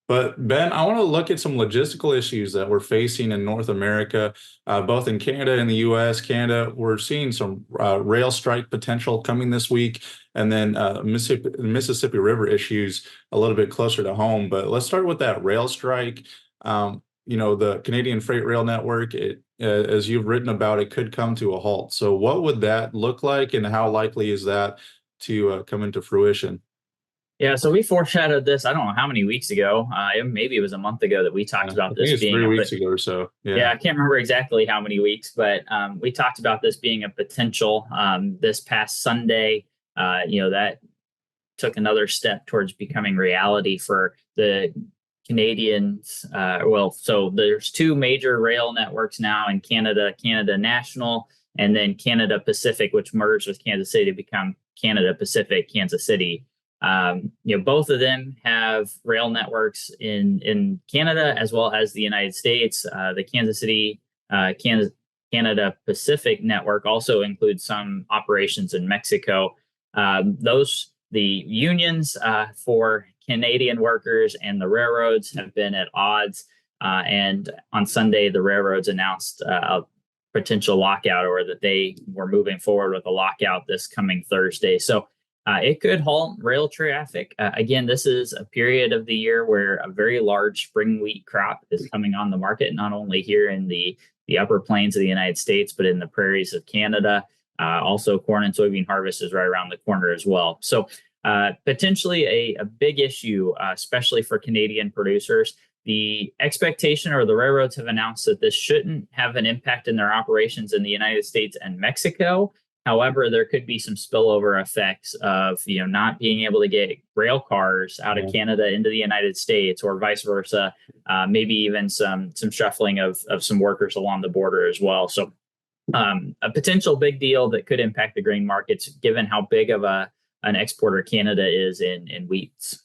But Ben, I want to look at some logistical issues that we're facing in North America, both in Canada and the U.S. Canada, we're seeing some rail strike potential coming this week, and then Mississippi River issues a little bit closer to home. But let's start with that rail strike. The Canadian Freight Rail Network, as you've written about, it could come to a halt. So what would that look like, and how likely is that to come into fruition? Yeah, so we foreshadowed this. I don't know how many weeks ago. Maybe it was a month ago that we talked I about think this it's being 3 weeks ago or so. yeah, Yeah. I can't remember exactly how many weeks, but we talked about this being a potential this past Sunday. That took another step towards becoming reality for the Canadians. So there's two major rail networks now in Canada: Canada National, and then Canada Pacific, which merged with Kansas City to become Canada Pacific Kansas City. Both of them have rail networks in Canada as well as the United States. The Kansas City Canada Pacific network also includes some operations in Mexico. The unions for Canadian workers and the railroads have been at odds. And on Sunday, the railroads announced a potential lockout, or that they were moving forward with a lockout this coming Thursday. So it could halt rail traffic. Again, this is a period of the year where a very large spring wheat crop is coming on the market, not only here in the upper plains of the United States, but in the prairies of Canada. Also, corn and soybean harvest is right around the corner as well. So potentially a big issue, especially for Canadian producers. The expectation, or the railroads have announced, that this shouldn't have an impact in their operations in the United States and Mexico. However, there could be some spillover effects of not being able to get rail cars out of Canada into the United States, or vice versa. Maybe even some shuffling of some workers along the border as well. So a potential big deal that could impact the grain markets, given how big of an exporter Canada is in wheats.